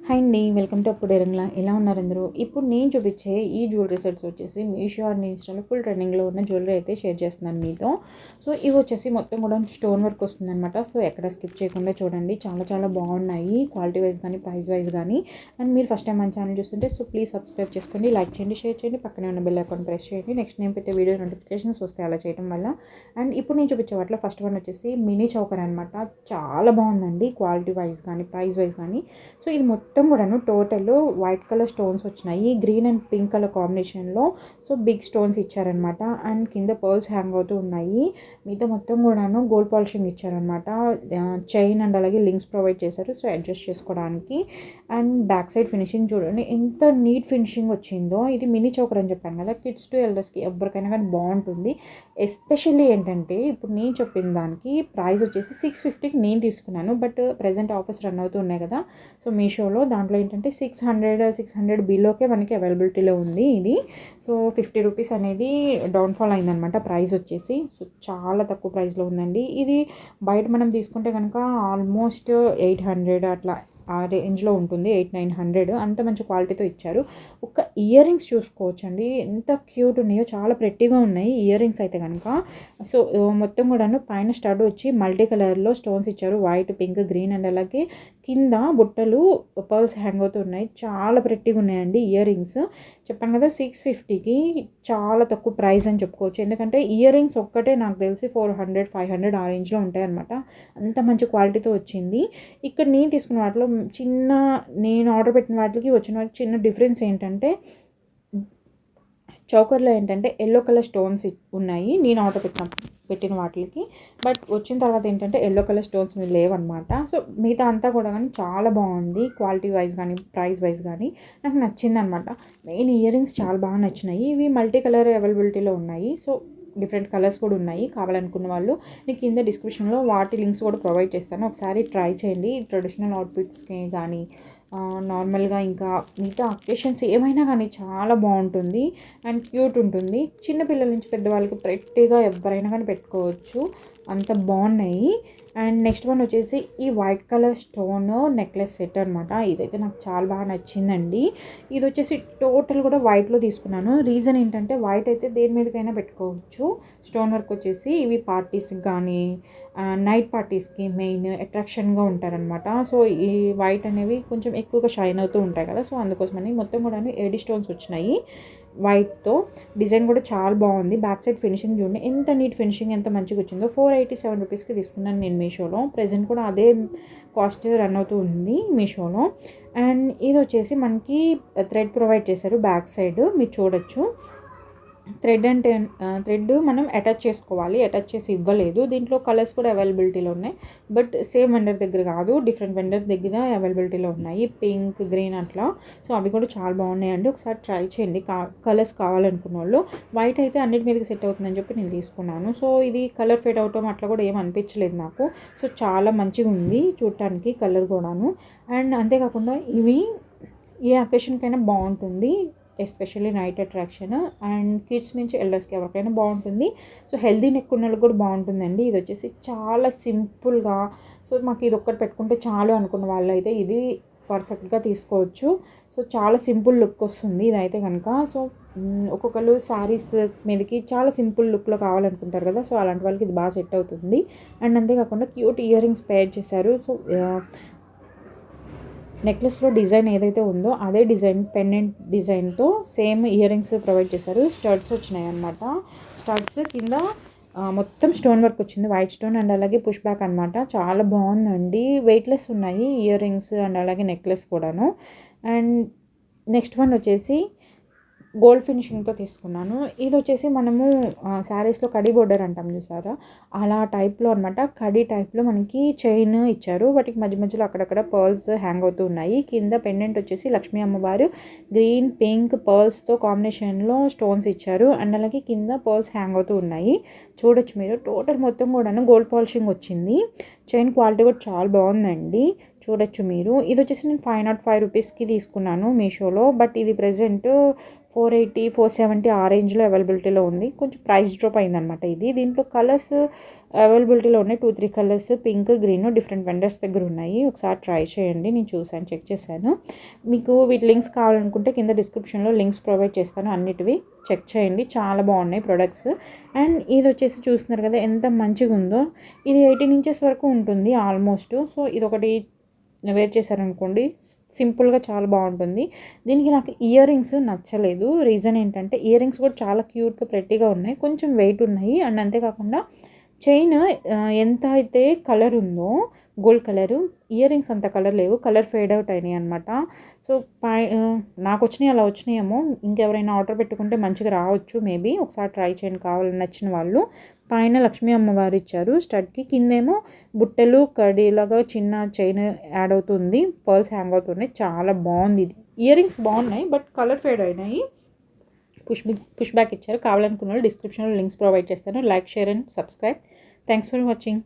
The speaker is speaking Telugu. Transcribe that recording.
హాయ్ అండి, వెల్కమ్ టు అప్పుడు ఎరంగ్లా. ఎలా ఉన్నారు అందరూ? ఇప్పుడు నేను చూపించే ఈ జ్యువెలరీ సెట్స్ వచ్చేసి మీషో అండ్ ఇన్స్టాలో ఫుల్ ట్రెండింగ్లో ఉన్న జ్యువెలరీ అయితే షేర్ చేస్తున్నాను మీతో. సో ఇవి వచ్చేసి మొత్తం కూడా స్టోన్ వర్క్ వస్తుందన్నమాట. సో ఎక్కడ స్కిప్ చేయకుండా చూడండి, చాలా చాలా బాగున్నాయి క్వాలిటీ వైజ్ కానీ ప్రైస్ వైజ్ కానీ. అండ్ మీరు ఫస్ట్ టైం మన ఛానల్ చూస్తుంటే సో ప్లీజ్ సబ్స్క్రైబ్ చేసుకోండి, లైక్ చేయండి, షేర్ చేయండి, పక్కనే ఉన్న బెల్ ఐకాన్ ప్రెస్ చేయండి. నెక్స్ట్ నేను పెట్టే వీడియో నోటిఫికేషన్స్ వస్తాయి అలా చేయడం వల్ల. అండ్ ఇప్పుడు నేను చూపించే వాటిలో ఫస్ట్ వన్ వచ్చేసి మినీ చౌకర్ అనమాట. చాలా బాగుందండి క్వాలిటీ వైజ్ కానీ ప్రైస్ వైజ్ కానీ. సో ఇది మొత్తం కూడాను టోటల్ వైట్ కలర్ స్టోన్స్ వచ్చినాయి, గ్రీన్ అండ్ పింక్ కలర్ కాంబినేషన్లో. సో బిగ్ స్టోన్స్ ఇచ్చారనమాట. అండ్ కింద పర్ల్స్ హ్యాంగ్ అవుతూ ఉన్నాయి. మిగతా మొత్తం కూడాను గోల్డ్ పాలిషింగ్ ఇచ్చారనమాట. చైన్ అండ్ అలాగే లింక్స్ ప్రొవైడ్ చేశారు సో అడ్జస్ట్ చేసుకోవడానికి. అండ్ బ్యాక్ సైడ్ ఫినిషింగ్ చూడండి ఎంత నీట్ ఫినిషింగ్ వచ్చిందో. ఇది మినీ చౌకర్ అని చెప్పాను కదా, కిడ్స్ టు ఎల్డర్స్కి ఎవరికైనా కానీ బాగుంటుంది. ఎస్పెషల్లీ ఏంటంటే ఇప్పుడు నేను చెప్పిన దానికి ప్రైస్ వచ్చేసి 650కి నేను తీసుకున్నాను. బట్ ప్రజెంట్ ఆఫర్స్ రన్ అవుతూ ఉన్నాయి కదా సో మీషోలో, దాంట్లో ఏంటంటే 600 బిలోకే మనకి అవైలబిలిటీలో ఉంది ఇది. సో 50 రూపీస్ అనేది డౌన్ఫాల్ అయిందనమాట ప్రైస్ వచ్చేసి. సో చాలా తక్కువ ప్రైస్లో ఉందండి ఇది. బయట మనం తీసుకుంటే కనుక ఆల్మోస్ట్ 800 అట్లా ఆ రేంజ్లో ఉంటుంది, 800-900 అంత మంచి క్వాలిటీతో ఇచ్చారు. ఒక ఇయర్ రింగ్స్ చూసుకోవచ్చండి, ఎంత క్యూట్ ఉన్నాయో, చాలా ప్రెట్టీగా ఉన్నాయి ఇయర్ రింగ్స్ అయితే కనుక. సో మొత్తం కూడాను పైన స్టడ్ వచ్చి మల్టీ కలర్లో స్టోన్స్ ఇచ్చారు, వైట్, పింక్, గ్రీన్ అండ్ అలాగే కింద బుట్టలు పర్ల్స్ హ్యాంగ్ అవుతున్నాయి. చాలా ప్రెట్టీగా ఉన్నాయండి ఇయర్ రింగ్స్. చెప్పాను కదా 650కి చాలా తక్కువ ప్రైస్ అని చెప్పుకోవచ్చు. ఎందుకంటే ఇయర్ రింగ్స్ ఒక్కటే నాకు తెలిసి 400-500 ఆ రేంజ్లో ఉంటాయి అనమాట. అంత మంచి క్వాలిటీతో వచ్చింది. ఇక్కడ నేను తీసుకున్న వాటిలో నేను ఆర్డర్ పెట్టిన వాటికి వచ్చిన వాటికి చిన్న డిఫరెన్స్ ఏంటంటే చౌకర్లో ఏంటంటే ఎల్లో కలర్ స్టోన్స్ ఉన్నాయి నేను ఆర్డర్ పెట్టిన వాటికి. బట్ వచ్చిన తర్వాత ఏంటంటే ఎల్లో కలర్ స్టోన్స్ లేవన్నమాట. సో మిగతా అంతా కూడా కానీ చాలా బాగుంది క్వాలిటీ వైజ్ కానీ ప్రైస్ వైజ్ కానీ నాకు నచ్చింది అనమాట. మెయిన్ ఇయర్ రింగ్స్ చాలా బాగా నచ్చినాయి. ఇవి మల్టీ కలర్ అవైలబిలిటీలో ఉన్నాయి. సో డిఫరెంట్ కలర్స్ కూడా ఉన్నాయి. కావాలనుకున్న వాళ్ళు నేను కింద డిస్క్రిప్షన్లో వాటి లింక్స్ కూడా ప్రొవైడ్ చేస్తాను, ఒకసారి ట్రై చేయండి. ట్రెడిషనల్ అవుట్ఫిట్స్కి కానీ నార్మల్గా ఇంకా మిగతా అకేషన్స్ ఏమైనా కానీ చాలా బాగుంటుంది అండ్ క్యూట్ ఉంటుంది. చిన్నపిల్లల నుంచి పెద్దవాళ్ళకి ప్రెట్టీగా ఎవరైనా కానీ పెట్టుకోవచ్చు, అంత బాగున్నాయి. అండ్ నెక్స్ట్ వన్ వచ్చేసి ఈ white colour stone necklace set అనమాట. ఇదైతే నాకు చాలా బాగా నచ్చిందండి. ఇది వచ్చేసి టోటల్ కూడా వైట్లో తీసుకున్నాను. రీజన్ ఏంటంటే వైట్ అయితే దేని మీదకైనా పెట్టుకోవచ్చు. స్టోన్ వర్క్ వచ్చేసి ఇవి పార్టీస్కి కానీ నైట్ పార్టీస్కి మెయిన్ అట్రాక్షన్గా ఉంటారనమాట. సో ఈ వైట్ అనేవి కొంచెం ఎక్కువగా షైన్ అవుతూ ఉంటాయి కదా, సో అందుకోసమని మొత్తం కూడా ఏడి స్టోన్స్ వచ్చినాయి వైట్తో. డిజైన్ కూడా చాలా బాగుంది. బ్యాక్ సైడ్ ఫినిషింగ్ చూడండి ఎంత నీట్ ఫినిషింగ్, ఎంత మంచిగా వచ్చిందో. 487 రూపీస్కి తీసుకున్నాను నేను మీషోలో. ప్రెజెంట్ కూడా అదే కాస్ట్ రన్ అవుతూ ఉంది మీషోలో. అండ్ ఇది వచ్చేసి మనకి థ్రెడ్ ప్రొవైడ్ చేశారు బ్యాక్ సైడ్, మీరు చూడొచ్చు. థ్రెడ్ అంటే థ్రెడ్ మనం అటాచ్ చేసుకోవాలి, అటాచ్ చేసి ఇవ్వలేదు. దీంట్లో కలర్స్ కూడా అవైలబిలిటీలో ఉన్నాయి, బట్ సేమ్ వెండర్ దగ్గర కాదు, డిఫరెంట్ వెండర్ దగ్గర అవైలబిలిటీలో ఉన్నాయి, పింక్, గ్రీన్ అట్లా. సో అవి కూడా చాలా బాగున్నాయండి, ఒకసారి ట్రై చేయండి కలర్స్ కావాలనుకున్న వాళ్ళు. వైట్ అయితే అన్నిటి మీదకి సెట్ అవుతుందని చెప్పి నేను తీసుకున్నాను. సో ఇది కలర్ ఫేడ్ అవటం అట్లా కూడా ఏం అనిపించలేదు నాకు. సో చాలా మంచిగా ఉంది చూడటానికి కలర్ కూడాను. అండ్ అంతేకాకుండా ఇవి ఏ అకేషన్కైనా బాగుంటుంది, especially night attraction. And kids నుంచి ఎల్డర్స్కి ఎవరికైనా బాగుంటుంది. సో హెల్దీ నెక్ ఉన్న వాళ్ళకి కూడా బాగుంటుందండి. ఇది వచ్చేసి చాలా సింపుల్గా, సో మాకు ఇది ఒక్కటి పెట్టుకుంటే చాలు అనుకున్న వాళ్ళు అయితే ఇది పర్ఫెక్ట్గా తీసుకోవచ్చు. సో చాలా సింపుల్ లుక్ వస్తుంది ఇదైతే కనుక. సో ఒక్కొక్కరు శారీస్ మీదకి చాలా సింపుల్ లుక్లో కావాలనుకుంటారు కదా, సో అలాంటి వాళ్ళకి ఇది బాగా సెట్ అవుతుంది. అండ్ అంతేకాకుండా క్యూట్ ఇయర్ రింగ్స్ పేర్ చేశారు. సో నెక్లెస్లో డిజైన్ ఏదైతే ఉందో అదే డిజైన్ పెండెంట్ డిజైన్తో సేమ్ ఇయర్ రింగ్స్ ప్రొవైడ్ చేశారు. స్టడ్స్ వచ్చినాయి అన్నమాట. స్టడ్స్ కింద మొత్తం స్టోన్ వర్క్ వచ్చింది, వైట్ స్టోన్ అండ్ అలాగే పుష్ బ్యాక్ అనమాట. చాలా బాగుందండి, వెయిట్లెస్ ఉన్నాయి ఇయర్ రింగ్స్ అండ్ అలాగే నెక్లెస్ కూడాను. అండ్ నెక్స్ట్ వన్ వచ్చేసి గోల్డ్ ఫినిషింగ్తో తీసుకున్నాను. ఇది వచ్చేసి మనము శారీస్లో కడీ బోర్డర్ అంటాం చూసారా, అలా టైప్లో అనమాట. కడీ టైప్లో మనకి చైన్ ఇచ్చారు, వాటికి మధ్య మధ్యలో అక్కడక్కడ పర్ల్స్ హ్యాంగ్ అవుతూ ఉన్నాయి. కింద పెండెంట్ వచ్చేసి లక్ష్మీ అమ్మవారు గ్రీన్, పింక్ పర్ల్స్తో కాంబినేషన్లో స్టోన్స్ ఇచ్చారు. అండ్ అలాగే కింద పర్ల్స్ హ్యాంగ్ అవుతూ ఉన్నాయి. చూడొచ్చు మీరు, టోటల్ మొత్తం కూడాను గోల్డ్ పాలిషింగ్ వచ్చింది. చైన్ క్వాలిటీ కూడా చాలా బాగుందండి, చూడొచ్చు మీరు. ఇది వచ్చేసి నేను 505 రూపీస్కి తీసుకున్నాను మీషోలో. బట్ ఇది ప్రెజెంట్ 480, 470 ఆ రేంజ్లో అవైలబిలిటీలో ఉంది. కొంచెం ప్రైస్ డ్రాప్ అయిందనమాట ఇది. దీంట్లో కలర్స్ అవైలబిలిటీలో ఉన్నాయి. 2-3 colours pink, green different vendors దగ్గర ఉన్నాయి. ఒకసారి ట్రై చేయండి. నేను చూసాను, చెక్ చేశాను. మీకు వీటి లింక్స్ కావాలనుకుంటే కింద డిస్క్రిప్షన్లో లింక్స్ ప్రొవైడ్ చేస్తాను. అన్నిటివి చెక్ చేయండి. చాలా బాగున్నాయి ప్రొడక్ట్స్. అండ్ ఇది వచ్చేసి చూస్తున్నారు కదా ఎంత మంచిగా ఉందో. ఇది 18 ఇంచెస్ వరకు ఉంటుంది ఆల్మోస్ట్. సో ఇది ఒకటి వేర్ చేశారనుకోండి సింపుల్గా చాలా బాగుంటుంది. దీనికి నాకు ఇయర్ రింగ్స్ నచ్చలేదు. రీజన్ ఏంటంటే ఇయర్ రింగ్స్ కూడా చాలా క్యూట్గా ప్రెట్టీగా ఉన్నాయి, కొంచెం వెయిట్ ఉన్నాయి. అండ్ అంతేకాకుండా చైన్ ఎంత అయితే కలర్ ఉందో గోల్డ్ కలరు, ఇయర్ రింగ్స్ అంత కలర్ లేవు, కలర్ ఫేడ్ అవుట్ అయినాయి అనమాట. సో నాకు వచ్చినాయి, అలా వచ్చినాయేమో. ఇంకెవరైనా ఆర్డర్ పెట్టుకుంటే మంచిగా రావచ్చు మేబీ. ఒకసారి ట్రై చేయండి కావాలని నచ్చిన వాళ్ళు. పైన లక్ష్మీ అమ్మవారు ఇచ్చారు స్టడ్కి, కిందేమో బుట్టలు కడీలాగా చిన్న చైన్ యాడ్ అవుతుంది, పర్ల్స్ హ్యాంగ్ అవుతున్నాయి. చాలా బాగుంది ఇది. ఇయర్ రింగ్స్ బాగున్నాయి బట్ కలర్ ఫేడ్ అయినాయి. పుష్ బ్యాక్ ఇచ్చారు. కావాలనుకున్న వాళ్ళు డిస్క్రిప్షన్లో లింక్స్ ప్రొవైడ్ చేస్తాను. Like, share and subscribe. Thanks for watching.